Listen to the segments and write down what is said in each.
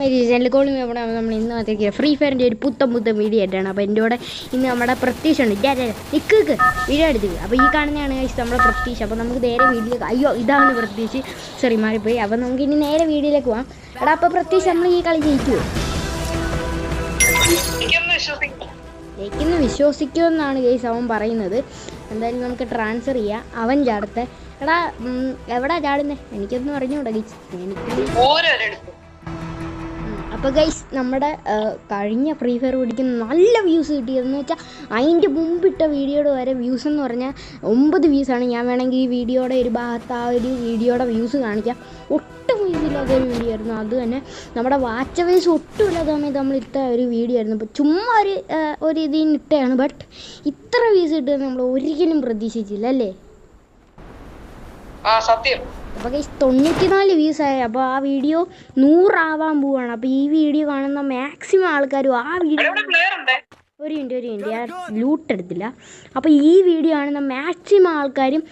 നമ്മൾ ഇന്ന് വന്നിരിക്കുക ഫ്രീ ഫയറിൻ്റെ ഒരു പുത്തൻ വീഡിയോ ആയിട്ടാണ്. അപ്പോൾ എൻ്റെ കൂടെ ഇന്ന് നമ്മുടെ പ്രതീക്ഷ ഉണ്ട്. നിക്ക് വീഡിയോ എടുത്തില്ല. അപ്പോൾ ഈ കാണുന്നതാണ് നമ്മുടെ പ്രതീക്ഷ. അപ്പോൾ നമുക്ക് നേരെ വീഡിയോയിലേക്ക്, അയ്യോ ഇതാണ് പ്രതീക്ഷ, സോറി മാറിപ്പോയി. അപ്പോൾ നമുക്ക് ഇനി നേരെ വീഡിയോയിലേക്ക് പോകാം. എടാ അപ്പോൾ പ്രതീക്ഷ നമ്മൾ ഈ കളി ജയിക്കുമോ? ജയിക്കുന്ന വിശ്വസിക്കുമെന്നാണ് ഗൈസ് അവൻ പറയുന്നത്. എന്തായാലും നമുക്ക് ട്രാൻസ്ഫർ ചെയ്യാം. അവൻ ചാടത്തെ. എടാ എവിടാ ചാടുന്നത്? എനിക്കൊന്നും അറിഞ്ഞൂടാ ഗൈസ്. അപ്പോൾ ഗൈസ് നമ്മുടെ കഴിഞ്ഞ ഫ്രീ ഫയർ പിടിക്കുന്ന നല്ല വ്യൂസ് കിട്ടിയതെന്ന് വെച്ചാൽ അതിൻ്റെ മുമ്പിട്ട വീഡിയോയുടെ വരെ വ്യൂസ് എന്ന് പറഞ്ഞാൽ 9 വ്യൂസാണ്. ഞാൻ വേണമെങ്കിൽ ഈ വീഡിയോയുടെ ഒരു ഭാഗത്ത് ആ ഒരു വീഡിയോയുടെ വ്യൂസ് കാണിക്കാം. ഒട്ടും വ്യൂസ് ഇല്ലാത്ത ഒരു വീഡിയോ ആയിരുന്നു. അത് തന്നെ നമ്മുടെ വാച്ച് വേസ് ഒട്ടും ഇല്ലാത്ത സമയത്ത് നമ്മൾ ഇട്ട ഒരു വീഡിയോ ആയിരുന്നു. അപ്പോൾ ചുമ്മാ ഒരു ഇതിന് ഇട്ടതാണ്. ബട്ട് ഇത്ര വ്യൂസ് കിട്ടുമെന്ന് നമ്മൾ ഒരിക്കലും പ്രതീക്ഷിച്ചില്ല അല്ലേ? സത്യം. അപ്പോൾ ഗൈസ് 94 വ്യൂസായി. അപ്പോൾ ആ വീഡിയോ 100 ആവാൻ പോവാണ്. അപ്പോൾ ഈ വീഡിയോ കാണുന്ന മാക്സിമം ആൾക്കാരും ആ വീഡിയോ ഒരു മിനിറ്റ് ഞാൻ ലൂട്ട് എടുത്തില്ല. അപ്പോൾ ഈ വീഡിയോ കാണുന്ന മാക്സിമം ആൾക്കാരും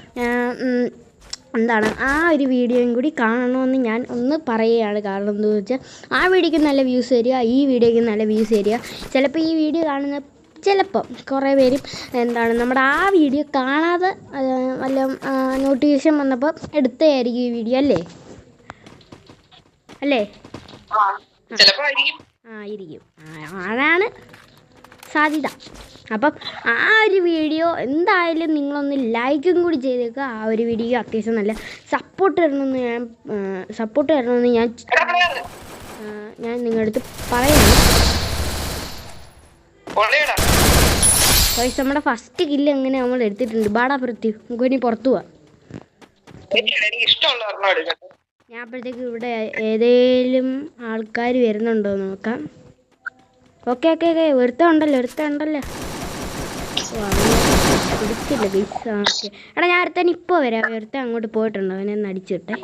എന്താണ് ആ ഒരു വീഡിയോയും കൂടി കാണണമെന്ന് ഞാൻ ഒന്ന് പറയുകയാണ്. കാരണം എന്താണെന്ന് വെച്ചാൽ ആ വീഡിയോയ്ക്ക് നല്ല വ്യൂസ് തരിക, ഈ വീഡിയോയ്ക്ക് നല്ല വ്യൂസ് തരിക. ചിലപ്പോൾ ഈ വീഡിയോ കാണുന്ന ചിലപ്പം കുറേ പേരും എന്താണ് നമ്മുടെ ആ വീഡിയോ കാണാതെ വല്ല നോട്ടിഫിക്കേഷൻ വന്നപ്പോൾ എടുത്തതായിരിക്കും ഈ വീഡിയോ അല്ലേ? ആയിരിക്കും, അതാണ് സാധ്യത. അപ്പം ആ ഒരു വീഡിയോ എന്തായാലും നിങ്ങളൊന്ന് ലൈക്കും കൂടി ചെയ്തേക്കുക. ആ ഒരു വീഡിയോ അത്യാവശ്യം നല്ല സപ്പോർട്ട് തരണമെന്ന് ഞാൻ നിങ്ങളുടെ അടുത്ത് പറയുന്നു. നമ്മുടെ ഫസ്റ്റ് കില്ല് എങ്ങനെ നമ്മൾ എടുത്തിട്ടുണ്ട്. ബാടാ പൃഥ്വി, നമുക്ക് ഇനി പുറത്തു പോവാം. ഞാൻ അപ്പോഴത്തേക്ക് ഇവിടെ ഏതേലും ആൾക്കാർ വരുന്നുണ്ടോ നോക്കാം. ഓക്കെ ഒരുത്തണ്ടല്ലോ പിടിച്ചില്ല ഗൈസ്. ഓക്കെ എടാ ഞാൻ ഒരുത്തൻ ഇപ്പോൾ വരാം. ഒരുത്തൻ അങ്ങോട്ട് പോയിട്ടുണ്ടോ? അവനെ ഒന്ന് അടിച്ചിട്ടെ.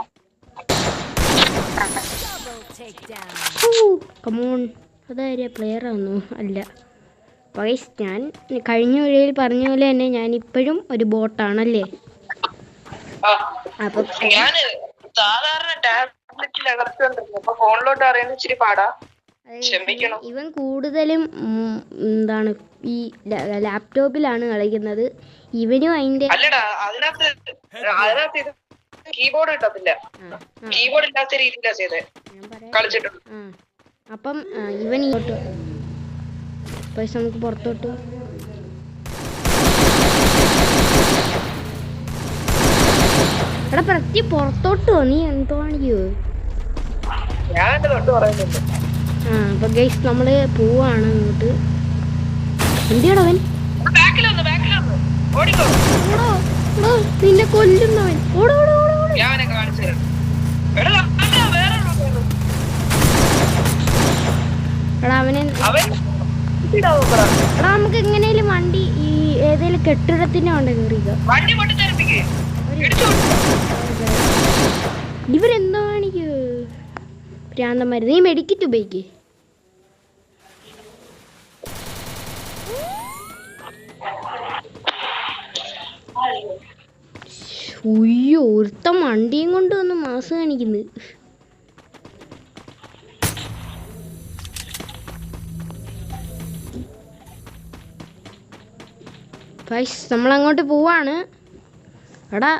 കമോൺ, അതാര്യ പ്ലെയർ ആണോ? അല്ല വൈസ്, ഞാൻ കഴിഞ്ഞ വീഡിയോയിൽ പറഞ്ഞ പോലെ തന്നെ ഞാൻ ഇപ്പോഴും ഒരു ബോട്ടാണല്ലേ? അപ്പൊ ഇവൻ കൂടുതലും എന്താണ് ഈ ലാപ്ടോപ്പിലാണ് കളിക്കുന്നത്. ഇവനും അതിന്റെ അപ്പം ഇവൻ ഇങ്ങോട്ട് പൈസ നമുക്ക് പുറത്തോട്ട്. എടാ പ്രതി പുറത്തോട്ടോ, നീ എന്തോ കാണിക്കോ? അപ്പൊ ഗൈസ് നമ്മള് പോവാണ് ഇങ്ങോട്ട്. എന്തിയാടവൻ നിന്നെ കൊല്ലുന്നവൻ. എടാ അവനെ എടാ നമുക്ക് എങ്ങനെയാലും വണ്ടി ഈ ഏതെങ്കിലും കെട്ടിടത്തിന്റെ കൊണ്ട് കയറിക്ക. ഇവരെന്തോ കാണിക്കോ ഭ്രാന്തന്മാര്. നീ മെഡിക്കറ്റ് ഉപയോഗിക്ക്. ഉയ്യോ ഒരുത്തം വണ്ടിയും കൊണ്ട് വന്ന് മാസം കാണിക്കുന്നത്. ഗൈസ് നമ്മളങ്ങോട്ട് പോവാണ്. എടാ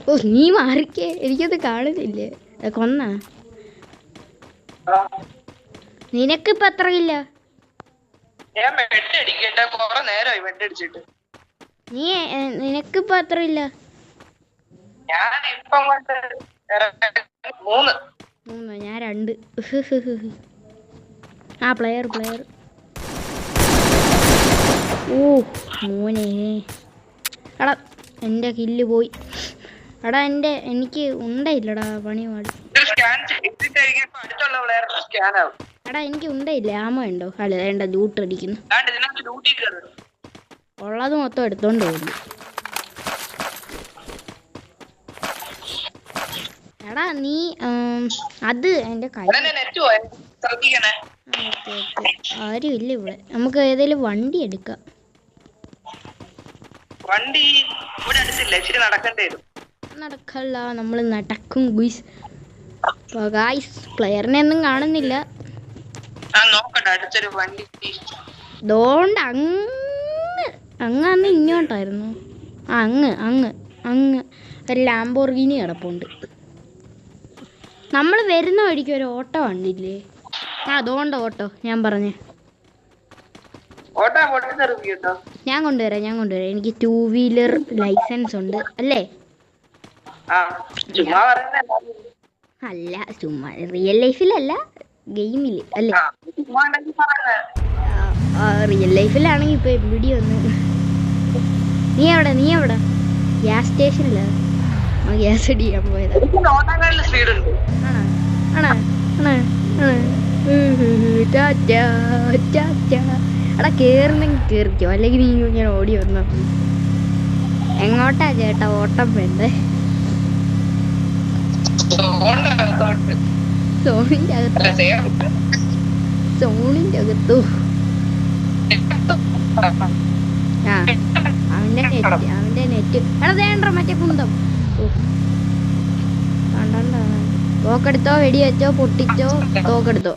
ഓ നീ മാറിക്കേ, എനിക്കത് കാണുന്നില്ലേ? കൊന്ന നിനക്കിപ്പോ എത്ര ഇല്ല? നീ നിനക്കിപ്പോ എത്ര ഇല്ല? 3. ഞാൻ 2. ആ പ്ലെയർ ഓ മോനെ. എടാ എൻ്റെ കില്ല് പോയി. എടാ എനിക്ക് ഉണ്ടായില്ലടാ പണി പാടി. എടാ എനിക്ക് ഉണ്ടായില്ല. ആമ ഉണ്ടോ? അല്ല വേണ്ട, ലൂട്ട് അടിക്കുന്നു. ഉള്ളത് മൊത്തം എടുത്തോണ്ട് പോകുന്നു. എടാ നീ അത് എൻ്റെ കൈ ആരും ഇല്ല ഇവിടെ. നമുക്ക് ഏതെങ്കിലും വണ്ടി എടുക്കാം. വണ്ടി ഇവിടെ അടുത്തില്ല, ഇച്ചിരി നടക്കേണ്ടി വരും. നടക്കല്ല, നമ്മൾ നടക്കും ഗുയ്സ്. അപ്പോൾ ഗായ്സ് പ്ലെയറിനെ ഒന്നും കാണുന്നില്ല. ദോണ്ട് അങ്ങ് ഇങ്ങോട്ടായിരുന്നു. അങ്ങ് ഒരു ലാംബോർഗിനി കിടപ്പുണ്ട്. നമ്മൾ വരുന്ന വഴിക്ക് ഒരു ഓട്ടോ കണ്ടില്ലേ? അതുകൊണ്ട് ഓട്ടോ ഞാൻ പറഞ്ഞേ ഞാൻ കൊണ്ടുവരാം. എനിക്ക് 2 വീലർ ലൈസൻസ് ഉണ്ട് അല്ലേ? അല്ല ചുമ്മാ റിയൽ ലൈഫിലല്ല, ഗെയിമിൽ അല്ലേ? റിയൽ ലൈഫിലാണെങ്കിൽ ഇപ്പൊ എവിടെ വന്ന് നീ എവിടെ ഗ്യാസ് സ്റ്റേഷനിലാ? ഗ്യാസ് അടിക്കാൻ പോയതാ. എടാ കേറുന്നെങ്കിൽ കേറിക്കോ, അല്ലെങ്കിൽ നീ ഇങ്ങനെ ഓടി വന്നോ. എങ്ങോട്ടാ ചേട്ടാ ഓട്ടം വേണ്ടേ? സോണിന്റെ അകത്തോ? അവന്റെ നെറ്റ് എടാ വേണ്ട മറ്റേ കുന്തം. തോക്കെടുത്തോ, വെടി വെച്ചോ, പൊട്ടിച്ചോ, തോക്കെടുത്തോ.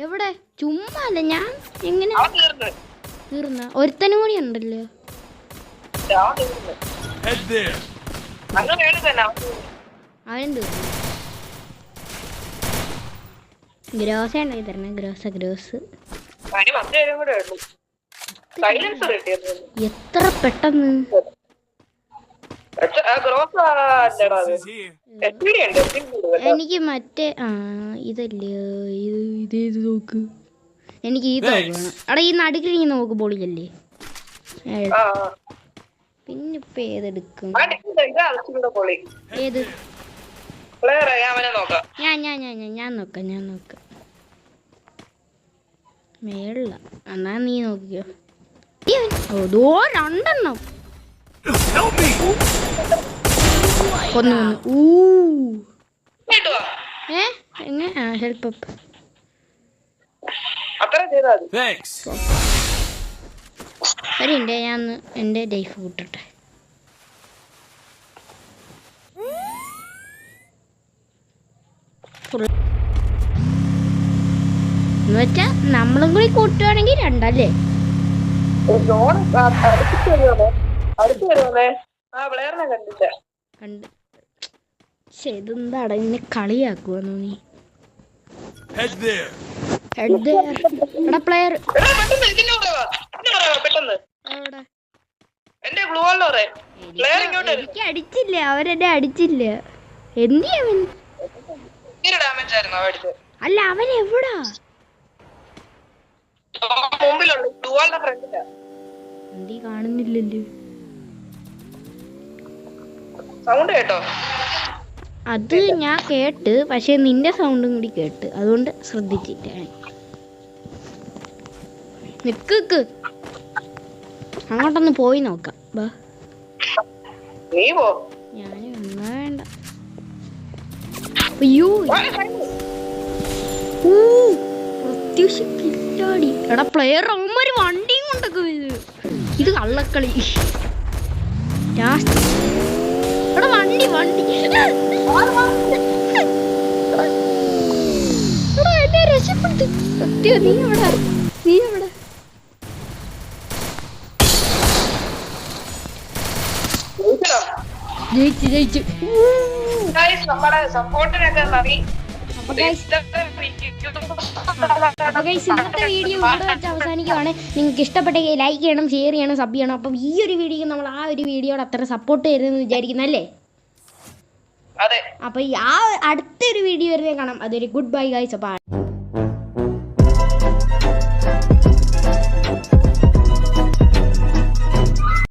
എവിടെ? ചുമ്മാ അല്ല, ഞാൻ എങ്ങനെ തീർന്ന? ഒരുത്തനും കൂടി ഉണ്ടല്ലോ. അവനും തീർന്നു. ഗ്രോസ ഉണ്ടാക്കി തരണേ. ഗ്രോസ് എത്ര പെട്ടെന്ന്. എനിക്ക് മറ്റേ ഇതല്ലേ ഇത് നോക്ക്. എനിക്ക് ഈ തോക്ക് വേണം. അവിടെ ഈ നടുക്കിൽ ഈ നോക്ക് പൊളിയല്ലേ? പിന്നെ ഇപ്പൊ ഏതെടുക്കും? ഏത്? ഞാൻ നോക്കാം. മേളില എന്നാ നീ നോക്കിയോ. ഓ 2 കൊന്നു. എങ്ങനെ ഹെൽപ്പ് അപ്പ് വരണ്ടേ? ഞാൻ എൻ്റെ ലൈഫ് കൂട്ടട്ടെ. എന്നുവെച്ചാ നമ്മളും കൂടി കൂട്ടുവാണെങ്കിൽ 2 അല്ലേ? കണ്ട്. പക്ഷെ ഇതെന്താടാ ഇന്നെ കളിയാക്കുവാന്നോ നീ? പ്ലെയർ എനിക്ക് അടിച്ചില്ല, അവരെന്നെ അടിച്ചില്ല. എന്തിയവൻ? അല്ല അവൻ എവിടാ? എന്തി കാണുന്നില്ലല്ലോ. അത് ഞാൻ കേട്ട്, പക്ഷെ നിന്റെ സൗണ്ടും കൂടി കേട്ട്, അതുകൊണ്ട് ശ്രദ്ധിച്ചിട്ടാണ്. നിക്ക് അങ്ങോട്ടൊന്ന് പോയി നോക്കാം. ഞാന് വേണ്ട. അയ്യോ കിട്ടാടി. എടാ പ്ലെയർ അവന്മാര് വണ്ടിയും കൊണ്ടൊക്കെ ഇത് കള്ളക്കളി. എടാ വണ്ടി എടാ എന്നെ രക്ഷപ്പെട്ടു. സത്യം നീ എവിടെ? ജയിച്ചു. ഇന്നത്തെ വീഡിയോ ഇവിടെ വെച്ച് അവസാനിക്കുവാണ്. നിങ്ങൾക്ക് ഇഷ്ടപ്പെട്ടെങ്കിൽ ലൈക്ക് ചെയ്യണം, ഷെയർ ചെയ്യണം, സബ് ചെയ്യണം. അപ്പം ഈ ഒരു വീഡിയോ നമ്മൾ ആ ഒരു വീഡിയോയുടെ അത്ര സപ്പോർട്ട് ചെയ്തെന്ന് വിചാരിക്കുന്നല്ലേ? അപ്പൊ അടുത്തൊരു വീഡിയോ വരുന്നേ കാണാം. അതൊരു ഗുഡ് ബൈ ഗൈസ്. അപ്പം